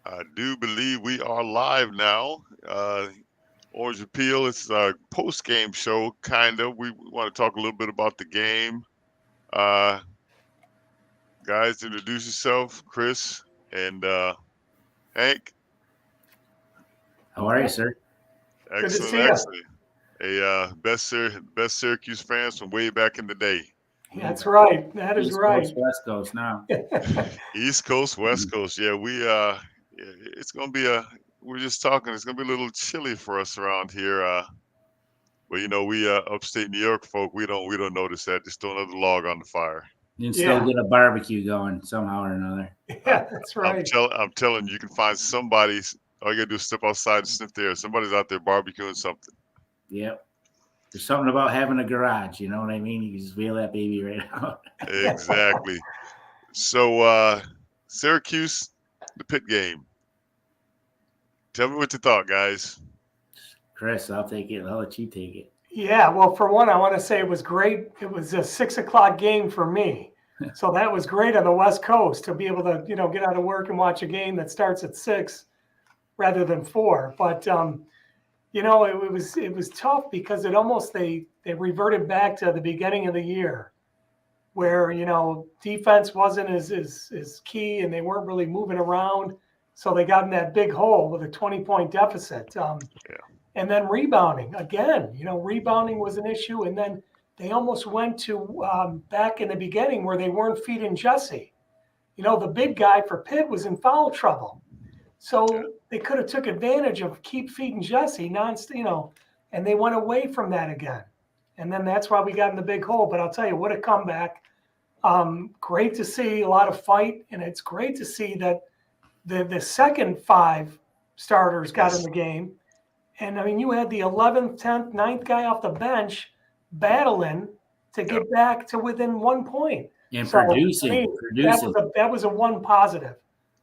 I do believe we are live now. Orange Appeal, it's a post game show, kind of. We want to talk a little bit about the game. Uh, Guys, introduce yourself, Chris and Hank. How are you, sir? Good to Excellent, see you. excellent. Best Syracuse fans from way back in the day. We That's right. That is East right. Coast, West Coast now. East Coast, West Mhm. Coast. Yeah, it's gonna be we're just talking, it's gonna be a little chilly for us around here. But we upstate New York folk, we don't notice that. Just throw another log on the fire. You can still Yeah. get a barbecue going somehow or another. I'm Yeah, that's I'm right. telling you, you can find somebody. All you gotta do is step outside and sniff the air. Somebody's out there barbecuing something. Yep. There's something about having a garage. You know what I mean? You can just wheel that baby right out. Exactly. So Syracuse, the pit game. Tell me what you thought, guys. Chris, I'll take it. I'll let you take it. Yeah. Well, for one, I want to say it was great. It was a 6 o'clock game for me. So that was great on the West Coast to be able to, get out of work and watch a game that starts at 6 rather than 4. But it was tough because it almost they reverted back to the beginning of the year where defense wasn't as key and they weren't really moving around, so they got in that big hole with a 20-point deficit. Yeah, And then rebounding again, rebounding was an issue, and then they almost went to back in the beginning where they weren't feeding Jesse. The big guy for Pitt was in foul trouble, yeah. so they could have took advantage of keep feeding Jesse and they went away from that again. And then that's why we got in the big hole. But I'll tell you, what a comeback. Great to see a lot of fight, and it's great to see that the second five starters got in Yes. the game. And I mean, you had the 11th, 10th, ninth guy off the bench battling to Yep. get back to within 1 point. And So I mean, producing. that was a one positive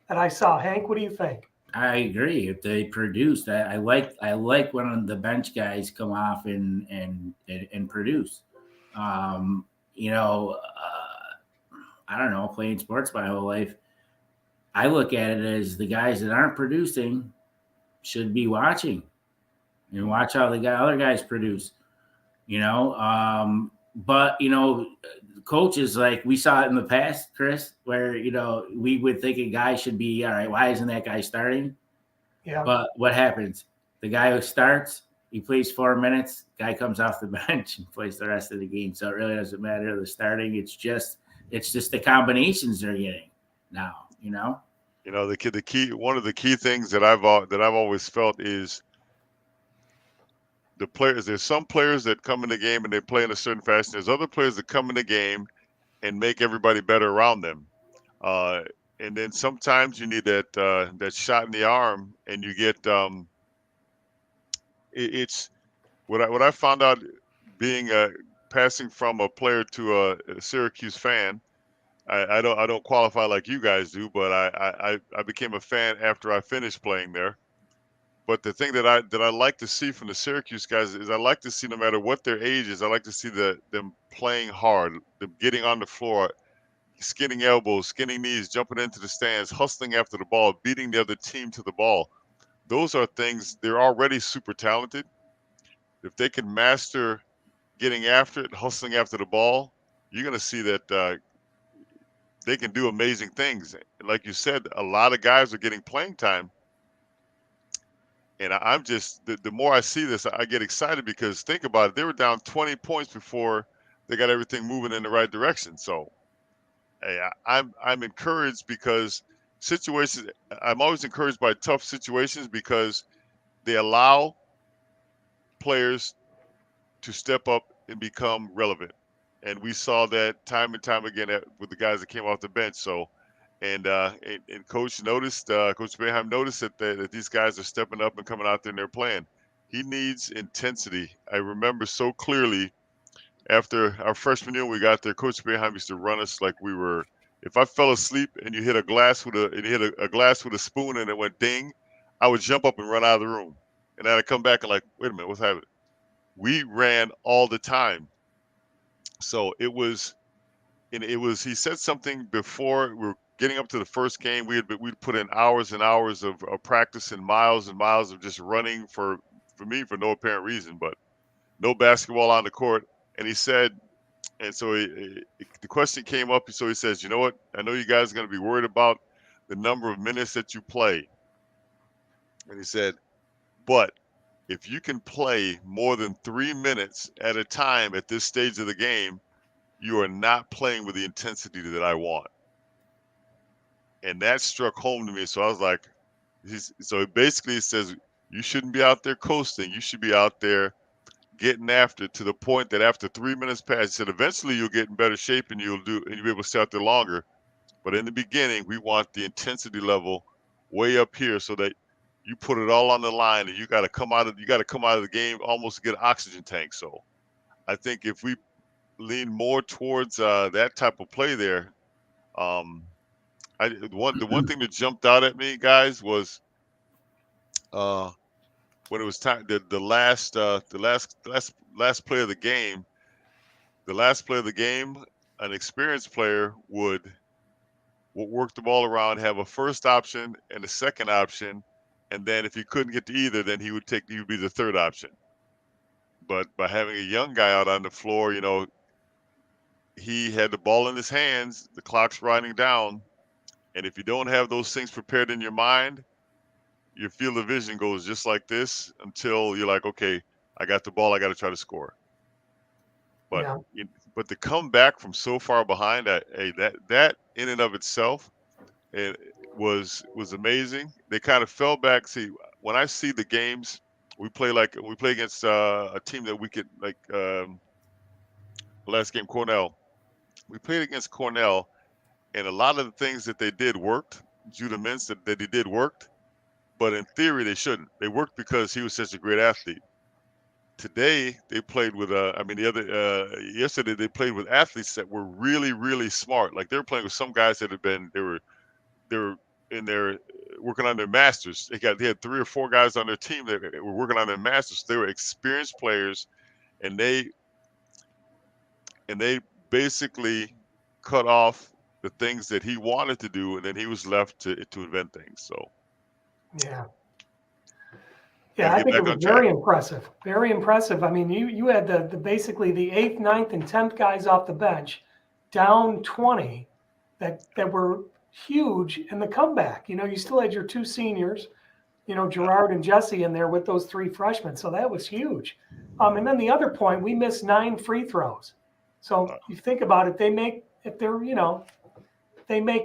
that I saw. Hank, what do you think? I agree. If they produced, I like when the bench guys come off and produce. Um, I don't know, playing sports my whole life. I look at it as the guys that aren't producing should be watching and watch how other guys produce. But coaches, like we saw it in the past, Chris, where we would think a guy should be all right. Why isn't that guy starting? Yeah. But what happens? The guy who starts, he plays 4 minutes. Guy comes off the bench and plays the rest of the game. So it really doesn't matter the starting. It's just the combinations they're getting now. The key one of the key things that I've always felt is the players. There's some players that come in the game and they play in a certain fashion. There's other players that come in the game and make everybody better around them. Uh, and then sometimes you need that shot in the arm, and you get it's what I found out being passing from a player to a Syracuse fan. I don't qualify like you guys do, but I became a fan after I finished playing there. But the thing that I like to see from the Syracuse guys is I like to see, no matter what their age is, I like to see them playing hard, them getting on the floor, skinning elbows, skinning knees, jumping into the stands, hustling after the ball, beating the other team to the ball. Those are things, they're already super talented. If they can master getting after it, hustling after the ball, you're going to see that they can do amazing things. Like you said, a lot of guys are getting playing time. And I'm just, the more I see this, I get excited because think about it. They were down 20 points before they got everything moving in the right direction. So hey, I'm encouraged because situations, I'm always encouraged by tough situations because they allow players to step up and become relevant. And we saw that time and time again with the guys that came off the bench. So, and coach noticed, Coach Boeheim noticed that these guys are stepping up and coming out there and they're playing. He needs intensity. I remember so clearly after our freshman year, we got there. Coach Boeheim used to run us like we were. If I fell asleep and you hit a glass with a glass with a spoon and it went ding, I would jump up and run out of the room, and then I'd come back and like, wait a minute, what's happening? We ran all the time. So it was, and it was. He said something before getting up to the first game, we'd put in hours and hours of practice and miles of just running for me for no apparent reason, but no basketball on the court. And he said, and so the question came up. So he says, you know what? I know you guys are going to be worried about the number of minutes that you play. And he said, but if you can play more than 3 minutes at a time at this stage of the game, you are not playing with the intensity that I want. And that struck home to me. So I was like, so it basically says you shouldn't be out there coasting. You should be out there getting after it to the point that after 3 minutes pass, he said eventually you'll get in better shape and you'll be able to stay out there longer. But in the beginning, we want the intensity level way up here so that you put it all on the line and you got to come out of the game almost to get an oxygen tank. So I think if we lean more towards that type of play there, the one thing that jumped out at me, guys, was when it was time the last play of the game. The last play of the game, an experienced player would work the ball around, have a first option and a second option, and then if he couldn't get to either, then he would be the third option. But by having a young guy out on the floor, he had the ball in his hands, the clock's running down, and if you don't have those things prepared in your mind, your field of vision goes just like this until you're like, okay, I got the ball, I got to try to score. But Yeah. but to come back from so far behind, that in and of itself, it was amazing. They kind of fell back. See, when I see the games, we play against a team that we could last game Cornell. We played against Cornell, and a lot of the things that they did worked. Judah Mintz that he did worked, but in theory they shouldn't. They worked because he was such a great athlete. Today they played with yesterday they played with athletes that were really really smart. Like they were playing with some guys that they were in their working on their masters. They had 3 or 4 guys on their team that were working on their masters. They were experienced players, and they basically cut off the things that he wanted to do, and then he was left to invent things. So Yeah. got Yeah, to I get think it back was on track. very impressive. Very impressive. I mean, you had the basically the 8th, 9th, and 10th guys off the bench, down 20, that were huge in the comeback. You still had your 2 seniors, Gerard and Jesse in there with those 3 freshmen. So that was huge. And then the other point, we missed 9 free throws. So you think about it, they make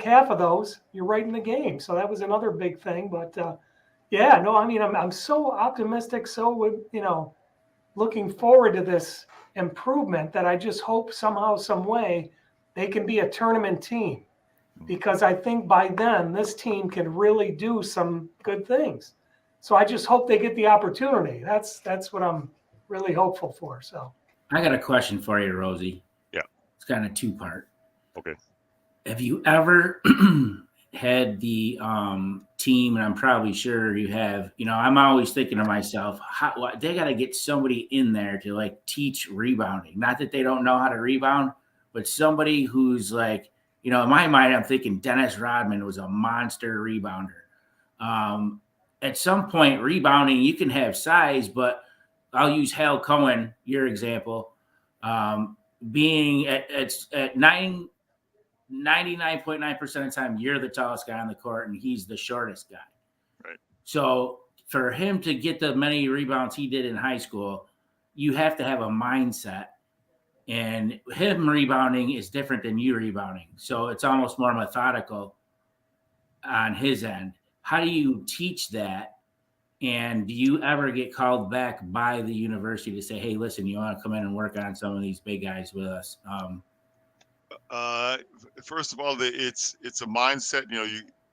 half of those, you're right in the game. So that was another big thing. But yeah, no, I mean, I'm so optimistic, looking forward to this improvement that I just hope somehow, some way, they can be a tournament team, because I think by then this team can really do some good things. So I just hope they get the opportunity. That's what I'm really hopeful for. So I got a question for you, Rosie. Yeah. It's kind of 2-part. Okay. Have you ever had the team, and I'm probably sure you have, I'm always thinking to myself, they got to get somebody in there to like teach rebounding. Not that they don't know how to rebound, but somebody who's like, in my mind, I'm thinking Dennis Rodman was a monster rebounder. At some point, rebounding, you can have size, but I'll use Hal Cohen, your example, being at 99.9% of the time, you're the tallest guy on the court and he's the shortest guy. Right. So for him to get the many rebounds he did in high school, you have to have a mindset. And him rebounding is different than you rebounding. So it's almost more methodical on his end. How do you teach that? And do you ever get called back by the university to say, hey, listen, you want to come in and work on some of these big guys with us? First of all, it's a mindset.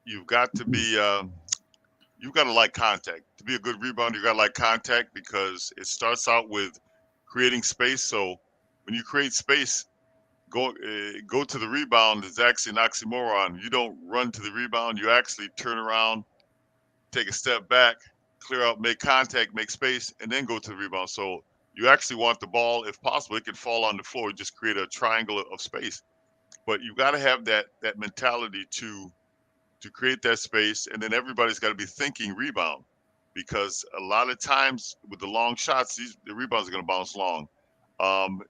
You've got to be you've got to like contact. To be a good rebounder, you got to like contact, because it starts out with creating space. So when you create space, go to the rebound is actually an oxymoron. You don't run to the rebound. You actually turn around, take a step back, clear out, make contact, make space, and then go to the rebound. So you actually want the ball, if possible, it can fall on the floor. Just create a triangle of space. But you got to have that mentality to create that space, and then everybody's got to be thinking rebound, because a lot of times with the long shots, the rebounds are going to bounce long.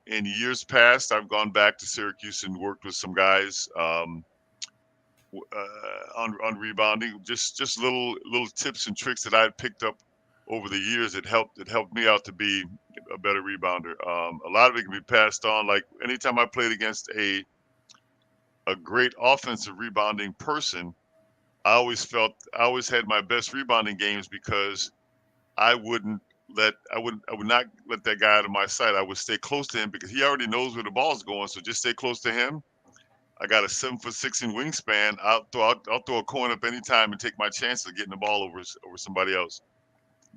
In years past, I've gone back to Syracuse and worked with some guys on rebounding. Just little tips and tricks that I had picked up over the years. It helped me out to be a better rebounder. A lot of it can be passed on. Like anytime I played against a great offensive rebounding person, I always had my best rebounding games because I would not let that guy out of my sight. I would stay close to him because he already knows where the ball's going. So just stay close to him. I got a 7'6" wingspan. I'll throw a coin up anytime and take my chances of getting the ball over somebody else.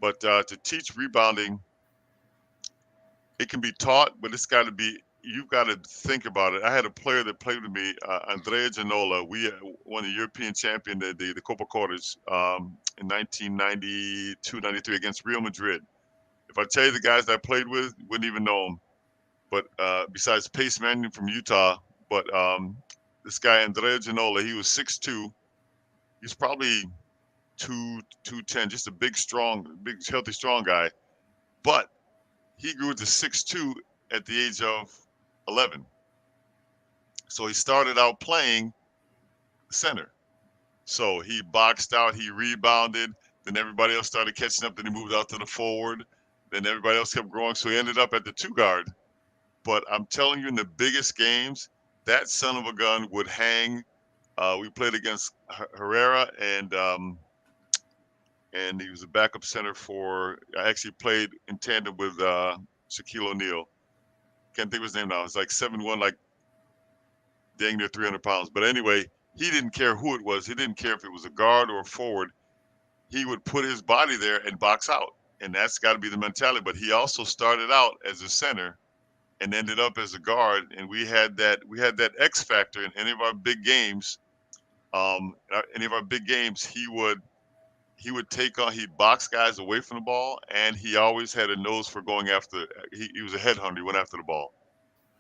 But to teach rebounding, it can be taught, but it's got to be, you've got to think about it. I had a player that played with me, Andrea Ginola. We won the European champion, the Copa Cortes, in 1992, 93 against Real Madrid. If I tell you the guys that I played with, you wouldn't even know them. But besides Pace Mannion from Utah, but this guy Andrea Ginola, he was 6'2". He's probably 210, just a big healthy strong guy. But he grew to 6'2" at the age of 11. So he started out playing center. So he boxed out, he rebounded, then everybody else started catching up, then he moved out to the forward, then everybody else kept growing. So he ended up at the two guard. But I'm telling you, in the biggest games, that son of a gun would hang. We played against Herrera, and he was a backup center for. I actually played in tandem with Shaquille O'Neal. Can't think of his name now. It's like 7'1", like dang near 300 pounds. But anyway, he didn't care who it was. He didn't care if it was a guard or a forward. He would put his body there and box out, and that's got to be the mentality. But he also started out as a center and ended up as a guard, and we had that X factor in any of our big games. Any of our big games, he would take on, he'd box guys away from the ball, and he always had a nose for going after. He was a headhunter. He went after the ball.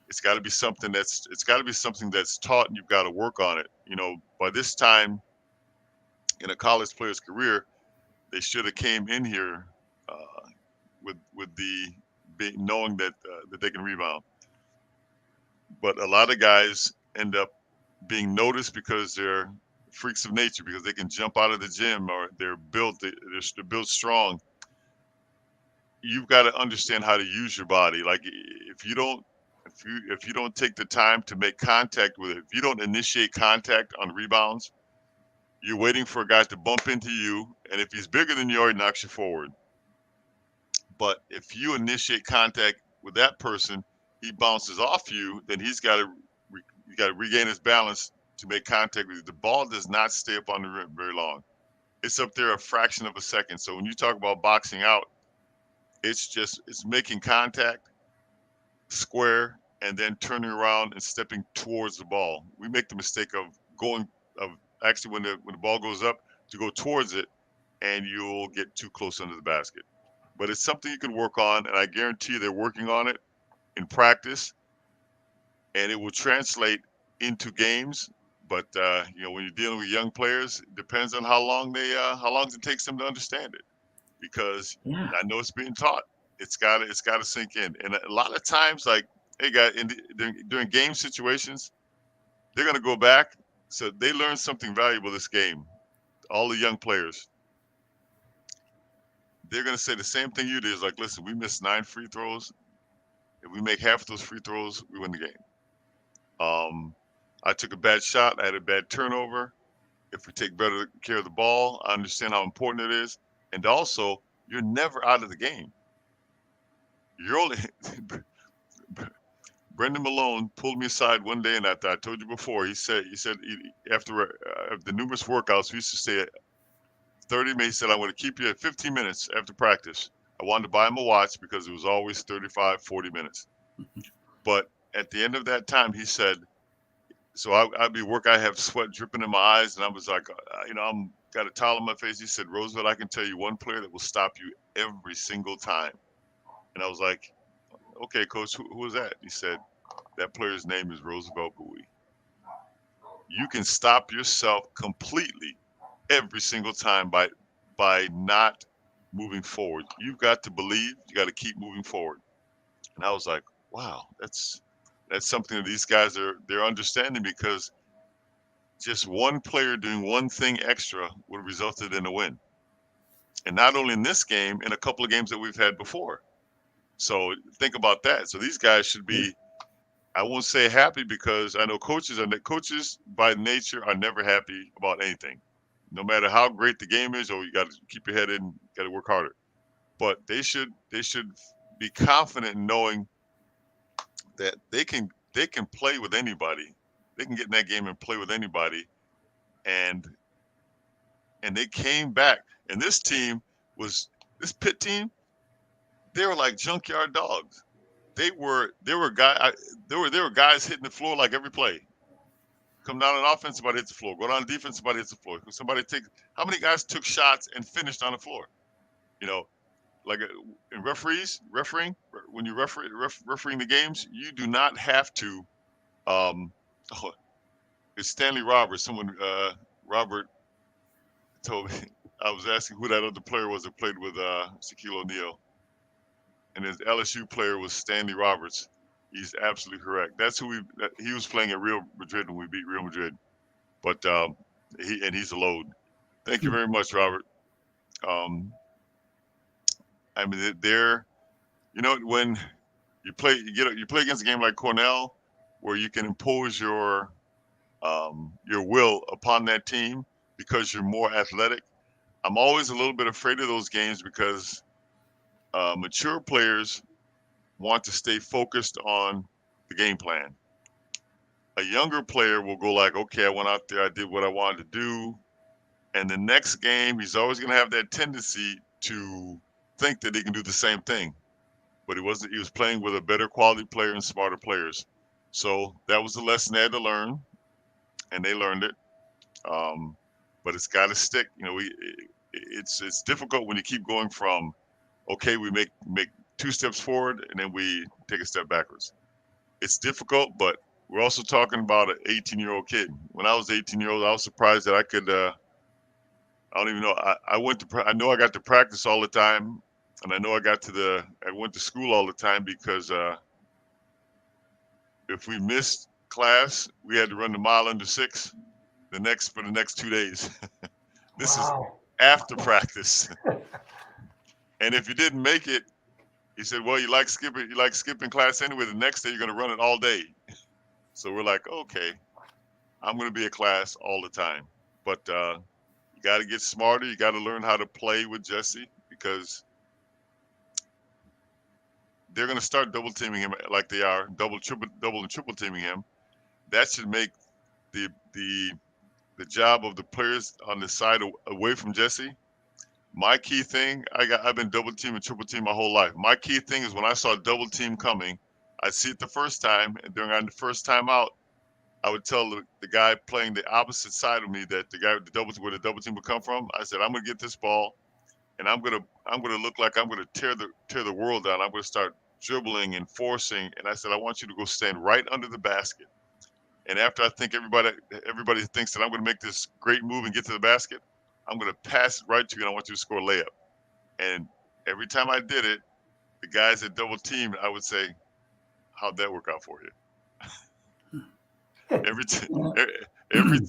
It's got to be something that's taught, and you've got to work on it. By this time in a college player's career, they should have came in here with the knowing that they can rebound. But a lot of guys end up being noticed because they're freaks of nature, because they can jump out of the gym, or they're built strong. You've got to understand how to use your body. Like if you don't take the time to make contact with it, if you don't initiate contact on rebounds, you're waiting for a guy to bump into you, and if he's bigger than you, he knocks you forward. But if you initiate contact with that person, he bounces off you, then you got to regain his balance to make contact with you. The ball does not stay up on the rim very long. It's up there a fraction of a second. So when you talk about boxing out, it's making contact, square, and then turning around and stepping towards the ball. We make the mistake of actually when the ball goes up, to go towards it, and you'll get too close under the basket. But it's something you can work on, and I guarantee they're working on it in practice, and it will translate into games. But when you're dealing with young players, it depends on how long it takes them to understand it, because Yeah. I know it's being taught. It's got to sink in, and a lot of times, like, hey, guys, during game situations, they're gonna go back, so they learn something valuable this game. All the young players, they're gonna say the same thing you did. Is like, listen, we missed 9 free throws. If we make half of those free throws, we win the game. I took a bad shot. I had a bad turnover. If we take better care of the ball, I understand how important it is. And also, you're never out of the game. You're only Brendan Malone pulled me aside one day, and I told you before. He said after the numerous workouts, we used to stay at 30 minutes. He said, I'm going to keep you at 15 minutes after practice. I wanted to buy him a watch because it was always 35, 40 minutes. But at the end of that time, he said, so I'd be working, I have sweat dripping in my eyes, and I was like, I'm got a towel on my face. He said, Roosevelt, I can tell you one player that will stop you every single time. And I was like, okay, coach, who was that? He said, that player's name is Roosevelt Bowie. you can stop yourself completely every single time by not moving forward. You've got to believe. You got to keep moving forward. And I was like, wow, that's something that these guys they're understanding because just one player doing one thing extra would have resulted in a win. And not only in this game, in a couple of games that we've had before. So think about that. So these guys should be, I won't say happy because I know coaches by nature are never happy about anything. No matter how great the game is, or you got to keep your head in, got to work harder. But they should be confident in knowing that they can play with anybody. They can get in that game and play with anybody. And they came back. And this Pitt team, they were like junkyard dogs. They were guys hitting the floor like every play. Come down on offense, somebody hits the floor. Go down on defense, somebody hits the floor. How many guys took shots and finished on the floor? You know, like in refereeing, when you refereeing the games, you do not have to. Um, oh, it's Stanley Roberts. Robert told me. I was asking who that other player was that played with Shaquille O'Neal, and his LSU player was Stanley Roberts. He's absolutely correct. That's who he was playing at Real Madrid when we beat Real Madrid. But he's a load. Thank you very much, Robert. Um, I mean, when you play against a game like Cornell, where you can impose your will upon that team because you're more athletic. I'm always a little bit afraid of those games because mature players want to stay focused on the game plan. A younger player will go like, okay, I went out there, I did what I wanted to do, and the next game he's always going to have that tendency to think that he can do the same thing. But he wasn't. He was playing with a better quality player and smarter players. So that was the lesson they had to learn, and they learned it. Um, but it's got to stick. It's difficult when you keep going from okay, we make two steps forward and then we take a step backwards. It's difficult, but we're also talking about an 18-year-old kid. When I was 18 years old, I was surprised that I could. I don't even know. I went to. I know I got to practice all the time, and I know I went to school all the time because if we missed class, we had to run the mile under 6 for the next 2 days. This is Wow. after practice. And if you didn't make it, he said, "Well, you like skipping class anyway. The next day you're going to run it all day." So we're like, "Okay, I'm going to be at class all the time." But you got to get smarter. You got to learn how to play with Jesse because they're going to start double teaming him like they are, double and triple teaming him. That should make the the the job of the players on the side away from Jesse. My key thing, I've been double team and triple team my whole life. My key thing is when I saw double team coming, I'd see it the first time, and during the first time out, I would tell the guy playing the opposite side of me that the guy with where the double team would come from. I said, I'm gonna get this ball, and I'm gonna look like I'm gonna tear the world down. I'm gonna start dribbling and forcing, and I said, I want you to go stand right under the basket. And after I think everybody thinks that I'm gonna make this great move and get to the basket, I'm gonna pass it right to you, and I want you to score a layup. And every time I did it, the guys that double teamed, I would say, "How'd that work out for you?" Every t- every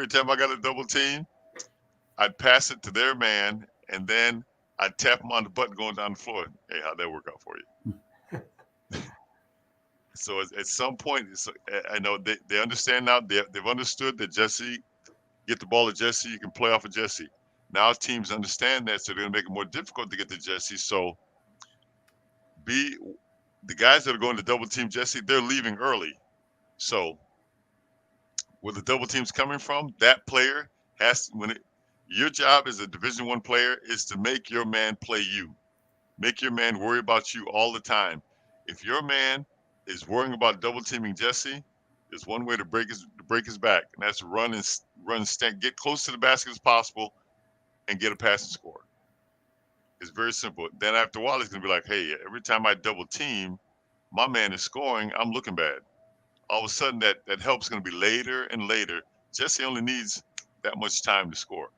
time I got a double team, I'd pass it to their man, and then I'd tap them on the button going down the floor. Hey, how'd that work out for you? So at some point, I know they understand now. They've understood that Jesse, get the ball to Jesse, you can play off of Jesse. Now teams understand that, so they're gonna make it more difficult to get to Jesse. So be the guys that are going to double team Jesse, they're leaving early. So where the double team's coming from, that player has your job as a Division I player is to make your man play you. Make your man worry about you all the time. If your man is worrying about double teaming Jesse, there's one way to break his back, and that's get close to the basket as possible and get a pass and score. It's very simple. Then after a while, he's gonna be like, hey, every time I double team, my man is scoring, I'm looking bad. all of a sudden that help's going to be later and later. Jesse only needs that much time to score.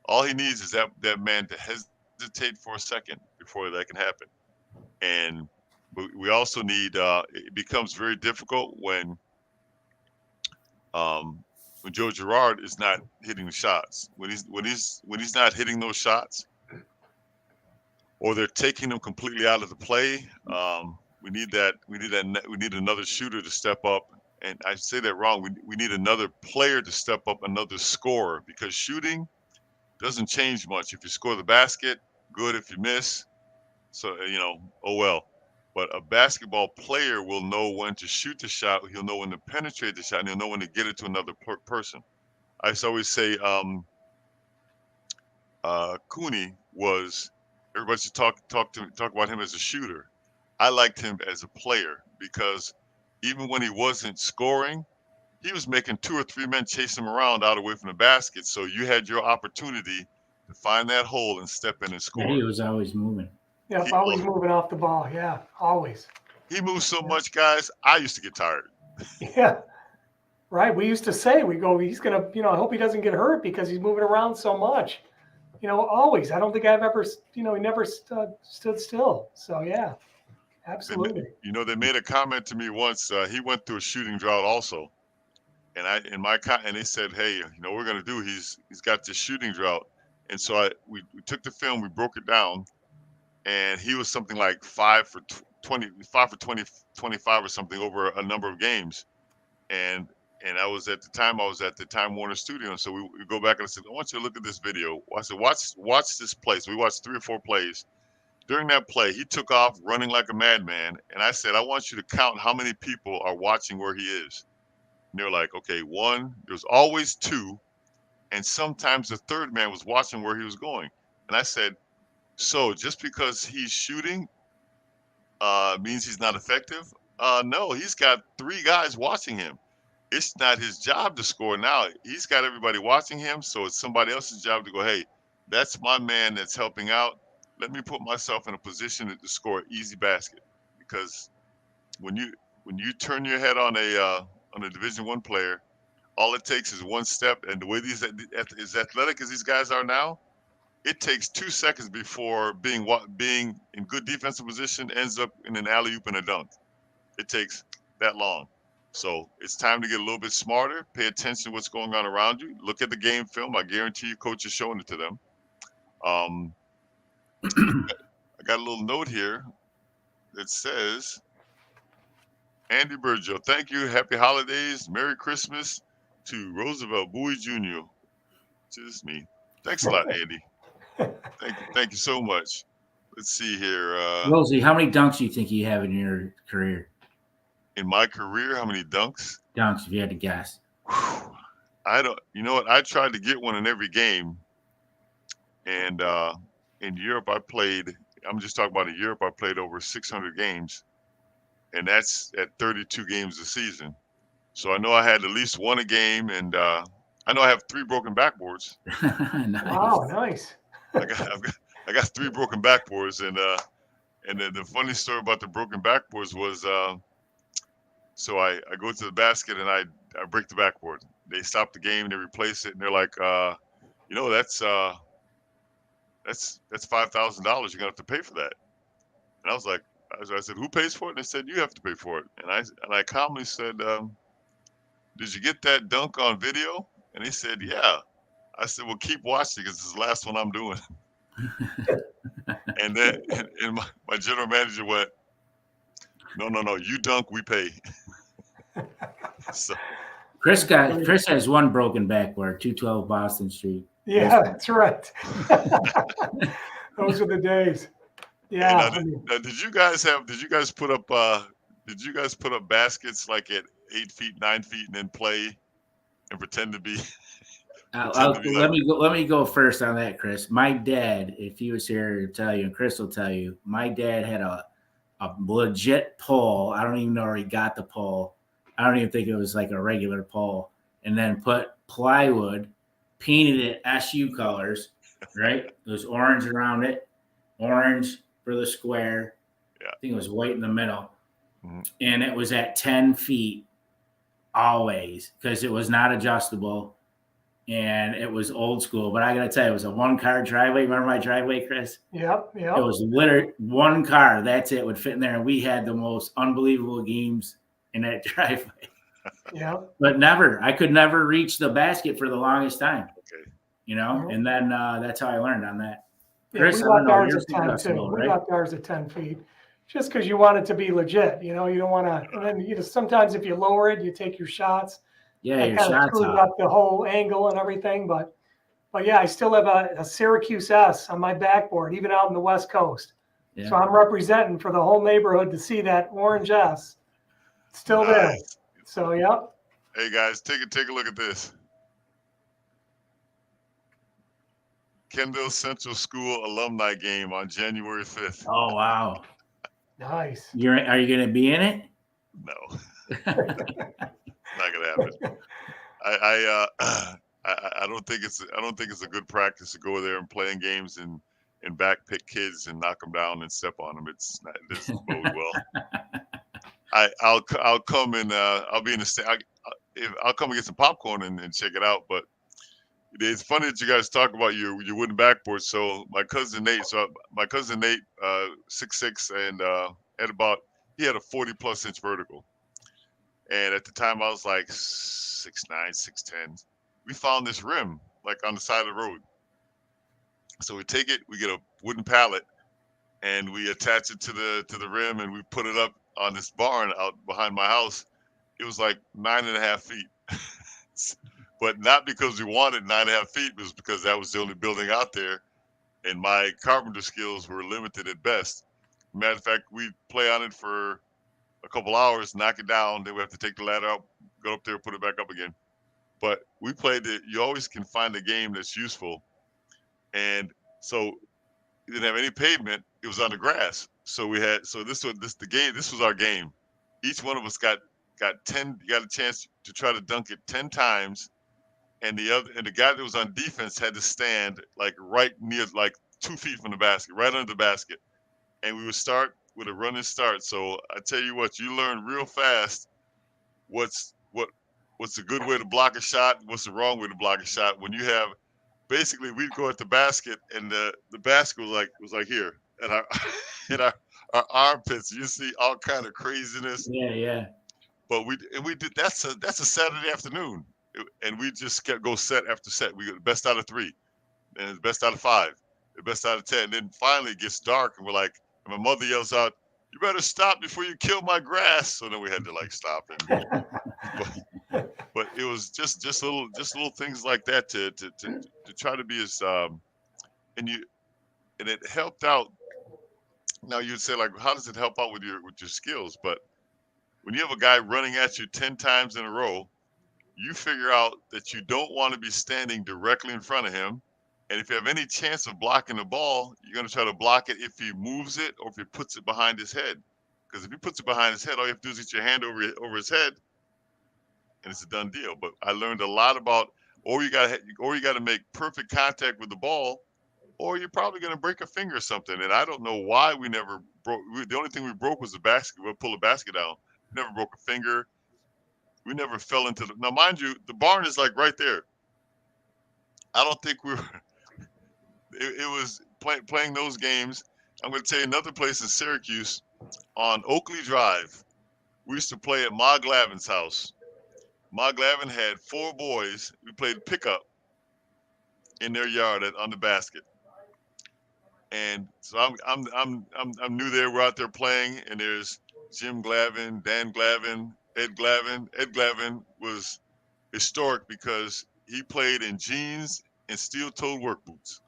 All he needs is that man to hesitate for a second before that can happen. And we also need. It becomes very difficult um, when Joe Girard is not hitting the shots. When he's not hitting those shots, or they're taking them completely out of the play. We need that. We need another shooter to step up. And I say that wrong. We need another player to step up, another scorer, because shooting doesn't change much. If you score the basket, good. If you miss, so oh well. But a basketball player will know when to shoot the shot. He'll know when to penetrate the shot, and he'll know when to get it to another person. I used to always say, Cooney was. Everybody should talk about him as a shooter. I liked him as a player because even when he wasn't scoring, he was making 2 or 3 men chase him around out away from the basket. So you had your opportunity to find that hole and step in and Yeah, score. he was always moving. Yeah, He always moving off the ball. Yeah, always. he moves so much, guys. I used to get tired. Yeah, right. We used to say, we go, he's gonna, I hope he doesn't get hurt because he's moving around so much. Always. I don't think I've ever, he never stood still. So yeah, absolutely. They made a comment to me once. He went through a shooting drought also, and they said, hey, what we're gonna do? He's got this shooting drought, and so we took the film, we broke it down, and he was something like 5 for 20, 5 for 20, 25 or something over a number of games, and I was at the Time Warner studio, and so we go back and I said, I want you to look at this video. I said, watch this play. So we watched 3 or 4 plays. During that play, he took off running like a madman, and I said, I want you to count how many people are watching where he is. And they're like, okay, 1. There's always 2, and sometimes the third man was watching where he was going. And I said, so just because he's shooting means he's not effective? No, he's got 3 guys watching him. It's not his job to score now. He's got everybody watching him, so it's somebody else's job to go, hey, that's my man that's helping out. Let me put myself in a position to score an easy basket. Because when you turn your head on a Division I player, all it takes is one step. And the way as athletic as these guys are now, it takes 2 seconds before being in good defensive position ends up in an alley oop and a dunk. It takes that long. So it's time to get a little bit smarter. Pay attention to what's going on around you. Look at the game film. I guarantee you, coach is showing it to them. I got a little note here that says, Andy Burgio, thank you. Happy holidays. Merry Christmas to Roosevelt Bowie Jr. Just me. Thanks a lot, Andy. Thank you so much. Let's see here. Rosie, how many dunks do you think you have in your career? In my career, how many dunks? Dunks, if you had to guess. I don't. You know what? I tried to get one in every game, and in Europe, I played. I'm just talking about in Europe. I played over 600 games, and that's at 32 games a season. So I know I had at least one a game, and I know I have 3 broken backboards. Nice. Wow, nice. I got 3 broken backboards, and the funny story about the broken backboards was, so I go to the basket and I break the backboard. They stop the game, they replace it, and they're like, that's $5,000. You're gonna have to pay for that. And I was like, I said, who pays for it? And they said, you have to pay for it. And I calmly said, did you get that dunk on video? And they said, yeah. I said, well, keep watching because this is the last one I'm doing. And then and my general manager went, no, you dunk, we pay. So Chris has one broken backboard, 212 Boston Street. Yeah, that's right. Those are the days. Yeah. Now, did you guys put up baskets like at 8 feet, 9 feet, and then play and pretend to be? Let me go first on that, Chris. My dad, if he was here to tell you, and Chris will tell you, my dad had a legit pole. I don't even know where he got the pole. I don't even think it was like a regular pole. And then put plywood, painted it SU colors, right? It was orange around it, orange for the square. Yeah. I think it was white in the middle. Mm-hmm. And it was at 10 feet always, because it was not adjustable and it was old school. But I got to tell you, it was a 1-car driveway. Remember my driveway, Chris? Yep. It was literally 1 car. That's it, would fit in there. And we had the most unbelievable games in that driveway. Yeah. But I could never reach the basket for the longest time. Okay. And then that's how I learned on that. Yeah, Chris, we left ours yours at 10 is too. adjustable, We right? left ours at 10 feet, just because you want it to be legit. You don't want to. And then sometimes if you lower it, you take your shots. Yeah, That your kind of shots screws off. up the whole angle and everything. But yeah, I still have a Syracuse S on my backboard, even out in the West Coast. Yeah. So I'm representing for the whole neighborhood to see that orange S still there. So yeah. Hey guys, take a look at this. Kendall Central School alumni game on January 5th. Oh wow. Nice. Are you going to be in it? No, not gonna happen. I don't think it's a good practice to go there and playing games and backpick kids and knock them down and step on them. It doesn't bode well. I'll come and I'll be in the stand. I'll come and get some popcorn and check it out. But it's funny that you guys talk about your wooden backboard. So my cousin Nate, 6'6", and he had a 40+ inch vertical. And at the time I was like 6'9", 6'10". We found this rim like on the side of the road. So we take it, we get a wooden pallet, and we attach it to the rim, and we put it up on this barn out behind my house. It was like 9.5 feet. But not because we wanted 9.5 feet, it was because that was the only building out there, and my carpenter skills were limited at best. Matter of fact, we play on it for a couple hours, knock it down, then we have to take the ladder out, go up there, put it back up again. But we played it. You always can find a game that's useful, and so it didn't have any pavement. It was on the grass. So this was our game. Each one of us got a chance to try to dunk it 10 times. And the guy that was on defense had to stand like right near, like 2 feet from the basket, right under the basket. And we would start with a running start. So I tell you what, you learn real fast what's a good way to block a shot, what's the wrong way to block a shot. When you have, basically we'd go at the basket, and the basket was like here, and our in our armpits. You see all kind of craziness. Yeah. But we did, that's a Saturday afternoon. And we just kept go set after set. We got the best out of 3, and the best out of 5, the best out of 10. And then finally it gets dark, and we're like, and my mother yells out, "You better stop before you kill my grass." So then we had to like stop. But it was just little things like that to try to be as and it helped out. Now you'd say, like, how does it help out with your skills? But when you have a guy running at you 10 times in a row, you figure out that you don't want to be standing directly in front of him. And if you have any chance of blocking the ball, you're going to try to block it if he moves it or if he puts it behind his head. Because if he puts it behind his head, all you have to do is get your hand over his head, and it's a done deal. But I learned a lot about, or you got to make perfect contact with the ball, or you're probably going to break a finger or something. And I don't know why we never broke. The only thing we broke was the basket. We'll pull a basket down. We never broke a finger. We never fell into now, mind you, the barn is like right there. I don't think we were. It was playing those games. I'm going to tell you another place in Syracuse on Oakley Drive. We used to play at Ma Glavin's house. Ma Glavin had 4 boys. We played pickup in their yard on the basket. And so I'm new there. We're out there playing, and there's Jim Glavin, Dan Glavin, Ed Glavin. Ed Glavin was historic because he played in jeans and steel-toed work boots.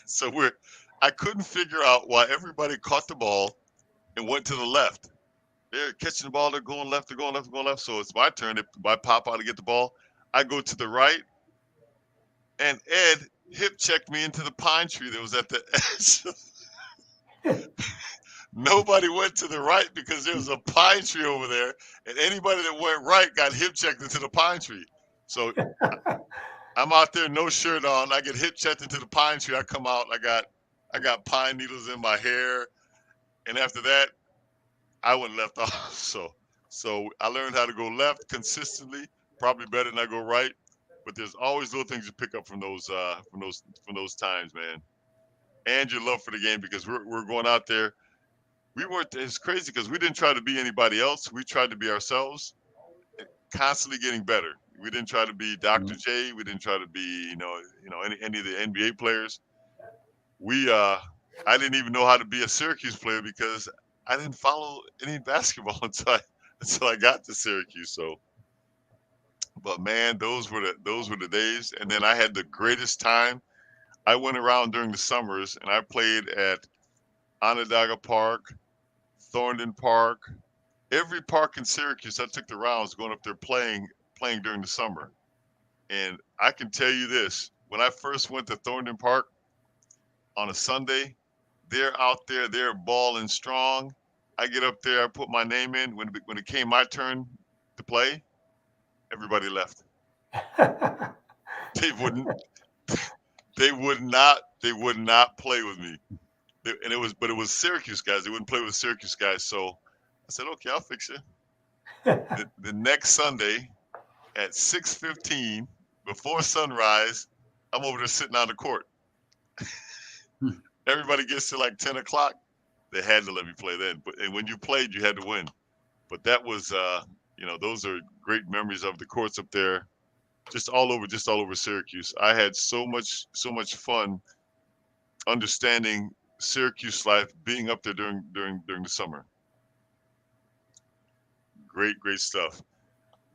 So I couldn't figure out why everybody caught the ball and went to the left. They're catching the ball, they're going left, they're going left, they're going left. So it's my turn. I pop out to get the ball. I go to the right, and Ed hip checked me into the pine tree that was at the edge. Nobody went to the right because there was a pine tree over there, and anybody that went right got hip checked into the pine tree. So I'm out there, no shirt on. I get hip checked into the pine tree. I come out, I got pine needles in my hair, and after that, I went left off. So So I learned how to go left consistently, probably better than I go right. But there's always little things you pick up from those times, man. And your love for the game because we're going out there. We weren't. It's crazy because we didn't try to be anybody else. We tried to be ourselves, constantly getting better. We didn't try to be Dr. J. We didn't try to be any of the NBA players. We I didn't even know how to be a Syracuse player because I didn't follow any basketball until I got to Syracuse. So, but man, those were the days. And then I had the greatest time. I went around during the summers and I played at Onondaga Park, Thorndon Park, every park in Syracuse. I took the rounds going up there playing during the summer. And I can tell you this: when I first went to Thorndon Park on a Sunday, they're out there, they're balling strong. I get up there, I put my name in. When it came my turn to play, everybody left. They wouldn't. They would not play with me. And it was Syracuse guys. They wouldn't play with Syracuse guys. So I said, okay, I'll fix it. The next Sunday at 6:15 before sunrise, I'm over there sitting on the court. Everybody gets to like 10 o'clock. They had to let me play then. But and when you played, you had to win. But that was those are great memories of the courts up there, just all over Syracuse. I had so much fun understanding Syracuse life being up there during the summer. Great stuff.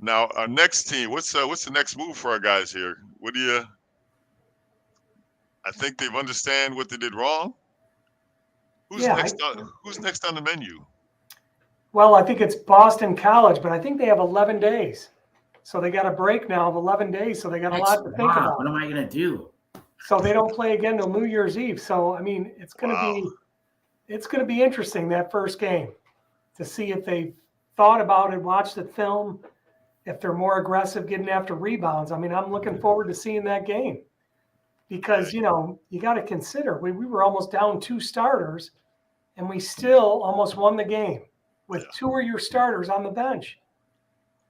Now our next team, what's the next move for our guys here? What do you? I think they've understand what they did wrong. Who's Yeah. next? Who's next on the menu? Well, I think it's Boston College, but I think they have 11 days. So they got a break now of 11 days. So they got a lot to think about. What am I going to do? So they don't play again till New Year's Eve. So, I mean, it's going to be interesting that first game to see if they thought about it, watched the film, if they're more aggressive getting after rebounds. I mean, I'm looking forward to seeing that game because, you got to consider we were almost down 2 starters and we still almost won the game with 2 of your starters on the bench.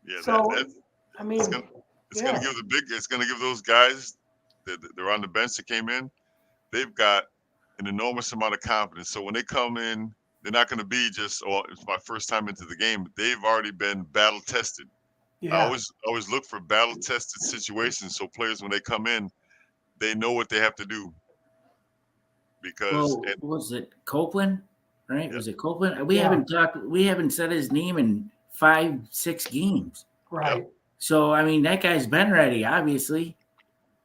Yeah, so, I mean, it's gonna give those guys that they're on the bench that came in, they've got an enormous amount of confidence. So when they come in, they're not going to be just, oh, it's my first time into the game. They've already been battle tested. Yeah. I always look for battle tested situations so players when they come in, they know what they have to do. Because was it Copeland? Right? Yeah. Was it Copeland? We haven't said his name in 5-6 games. Right. Yep. So I mean that guy's been ready, obviously.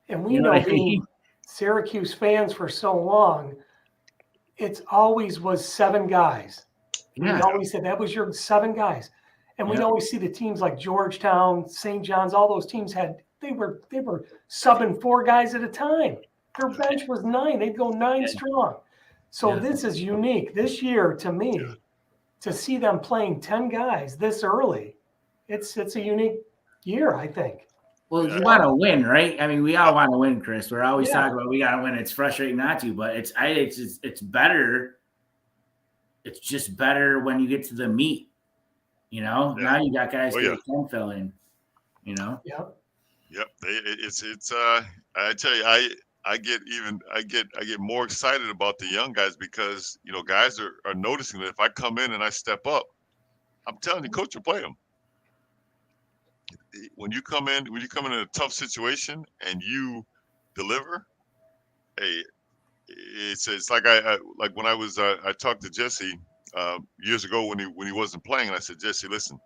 And we know being Syracuse fans for so long, it's always was 7 guys. Yeah. We always said that was your 7 guys. And we'd always see the teams like Georgetown, St. John's, all those teams they were subbing 4 guys at a time. Their bench was 9. They'd go 9 strong. So this is unique. This year, to me, to see them playing 10 guys this early, it's a unique year, I think. Well, you want to win, right? I mean, we all want to win, Chris. We're always talking about we got to win. It's frustrating not to, but it's better. It's just better when you get to the meat. Now you got guys that can fill in. Yep. It's I tell you, I get more excited about the young guys because guys are noticing that if I come in and I step up, I'm telling you, coach will play them. When you come in a tough situation and you deliver, hey, it's like like when I talked to Jesse years ago when he wasn't playing, and I said, Jesse, listen,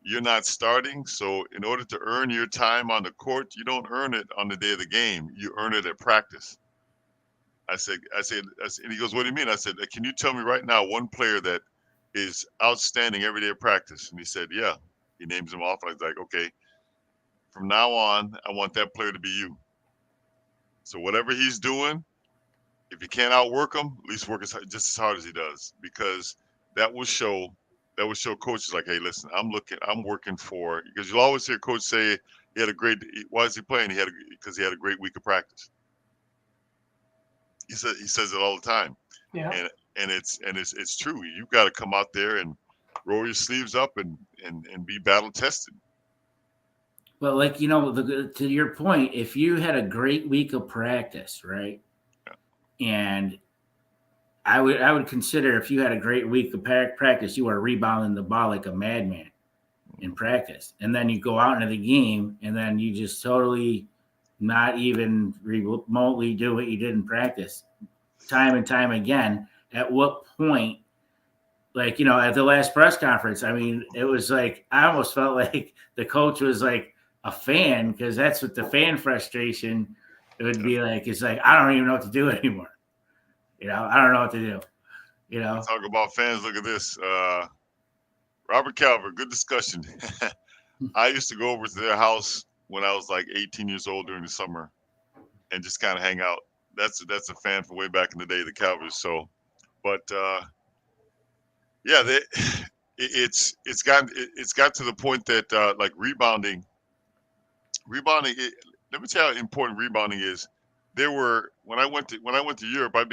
you're not starting, so in order to earn your time on the court, you don't earn it on the day of the game. You earn it at practice. I said, and he goes, what do you mean? I said, can you tell me right now one player that is outstanding every day of practice? And he said, yeah. He names him off. And I was like, okay, from now on, I want that player to be you. So whatever he's doing, if you can't outwork him, at least work just as hard as he does, because that will show coaches like, hey, listen, I'm working for, because you'll always hear coach say he had a great. Why is he playing? Because he had a great week of practice. He says it all the time. Yeah. And it's true. You've got to come out there and roll your sleeves up and be battle tested. Well, like, to your point, if you had a great week of practice, right? And I would consider, if you had a great week of practice, you are rebounding the ball like a madman in practice. And then you go out into the game and then you just totally not even remotely do what you did in practice time and time again. At what point, like, at the last press conference, I mean, it was like, I almost felt like the coach was like a fan, because that's what the fan frustration, it would be like. It's like, I don't even know what to do anymore. I don't know what to do. Talk about fans. Look at this. Robert Calvert, good discussion. I used to go over to their house when I was like 18 years old during the summer and just kind of hang out. That's a fan from way back in the day, the Calverts. So, but yeah, it's got to the point that like rebounding. Let me tell you how important rebounding is. When I went to Europe, I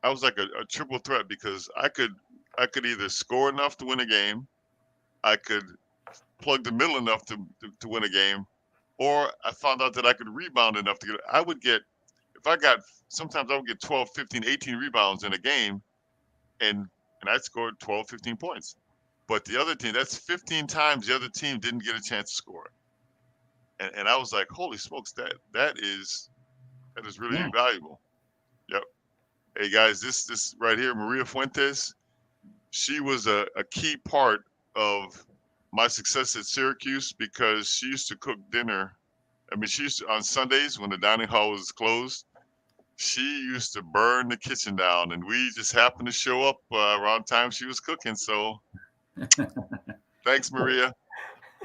was like a triple threat, because I could either score enough to win a game, I could plug the middle enough to win a game, or I found out that I could rebound enough to get. Sometimes I would get 12, 15, 18 rebounds in a game, and I scored 12, 15 points. But the other team, that's 15 times the other team didn't get a chance to score. And I was like, holy smokes, that is really valuable. Yep. Hey guys, this right here, Maria Fuentes, she was a key part of my success at Syracuse, because she used to cook dinner. I mean, she used to, on Sundays when the dining hall was closed, she used to burn the kitchen down, and we just happened to show up around time she was cooking. So thanks, Maria.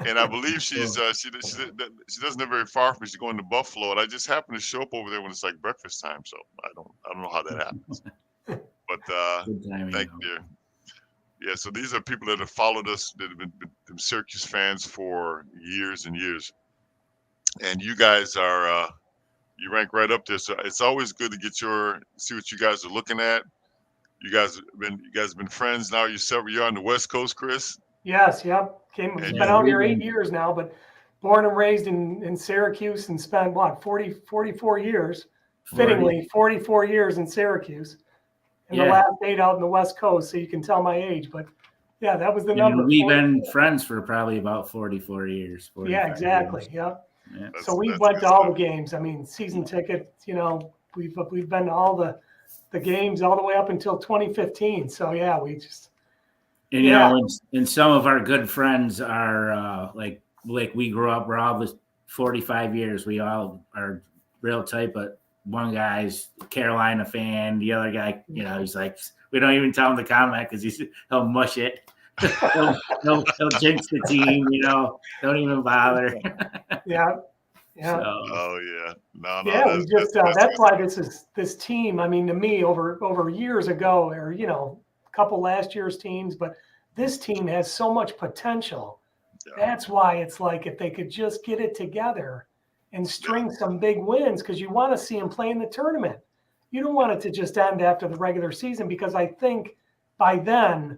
And I believe she doesn't live very far from me. She's going to Buffalo, and I just happened to show up over there when it's like breakfast time. So I don't know how that happens. But thank you. Yeah, so these are people that have followed us, that have been Syracuse fans for years and years, and you guys are you rank right up there. So it's always good to see what you guys are looking at. You guys have been friends now. You're on the West Coast, Chris. Yes, yep. Been out here 8 years now, but born and raised in Syracuse, and spent 44 years, fittingly 44 years in Syracuse, and the last 8 out in the West Coast. So you can tell my age, but yeah, that was the number. We've been friends for probably about 44 years. Yeah, exactly. Years. Yeah. So we went to all the games. I mean, season ticket. We've been to all the games all the way up until 2015. So yeah, we just. And and some of our good friends are like we grew up. We're all 45 years. We all are real tight, but one guy's a Carolina fan. The other guy, he's like, we don't even tell him to comment because he'll mush it. he'll jinx the team. Don't even bother. Yeah. So, oh yeah, no. Yeah, that's why this team. I mean, to me, over years ago, or a couple last year's teams, but this team has so much potential. Yeah. That's why it's like, if they could just get it together and string some big wins, because you want to see them play in the tournament. You don't want it to just end after the regular season, because I think by then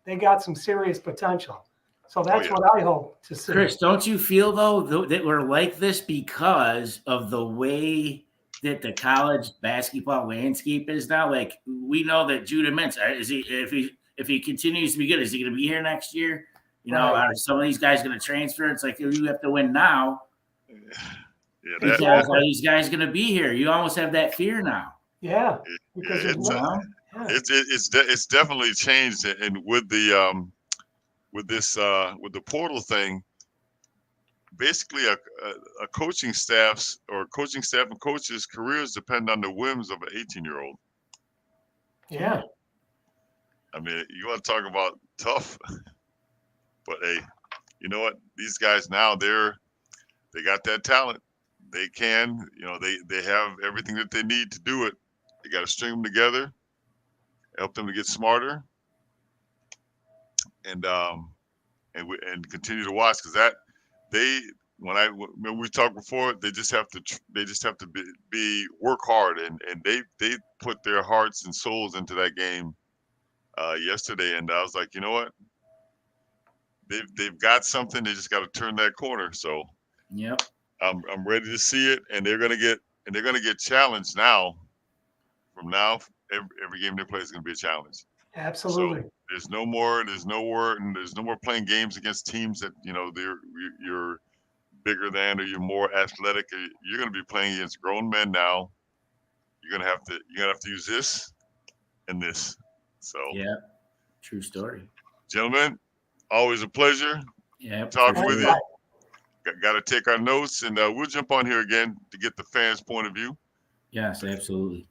they got some serious potential. So that's what I hope to see. Chris, don't you feel, though, that we're like this because of the way that the college basketball landscape is now? Like, we know that Judah Mintz, if he continues to be good, is he going to be here next year? Are some of these guys going to transfer? It's like, you have to win now. Yeah, because are these guys going to be here? You almost have that fear now. Yeah, because it's definitely changed, and with the with the portal thing, basically a coaching staff and coaches' careers depend on the whims of an 18-year-old. Yeah. I mean, you want to talk about tough, but hey, you know what? These guys now, they got that talent. They can, they have everything that they need to do it. They got to string them together, help them to get smarter, and continue to watch, because when we talked before, they just have to be work hard, and they put their hearts and souls into that game yesterday, and I was like, you know what? They've got something. They just got to turn that corner. So Yep. I'm ready to see it, and they're gonna get challenged now. From now, every game they play is gonna be a challenge. Absolutely. So there's no more playing games against teams that you're bigger than or you're more athletic. You're gonna be playing against grown men now. You're gonna have to use this and this. So Yeah. True story. gentlemen, always a pleasure Yeah. talking with you. Right. Got to take our notes, and we'll jump on here again to get the fans' point of view. Yes, absolutely.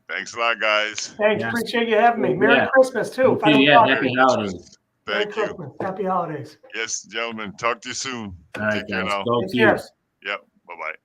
Thanks a lot, guys. Thanks. Yes. Appreciate you having me. Merry Yeah. Christmas too. If I Okay, don't yeah, talk to happy you. holidays. Merry Thank you. Christmas. Happy holidays. Yes, gentlemen. Talk to you soon. All right, Take care guys. now. Go Take care. Cubes. Yep. Bye bye.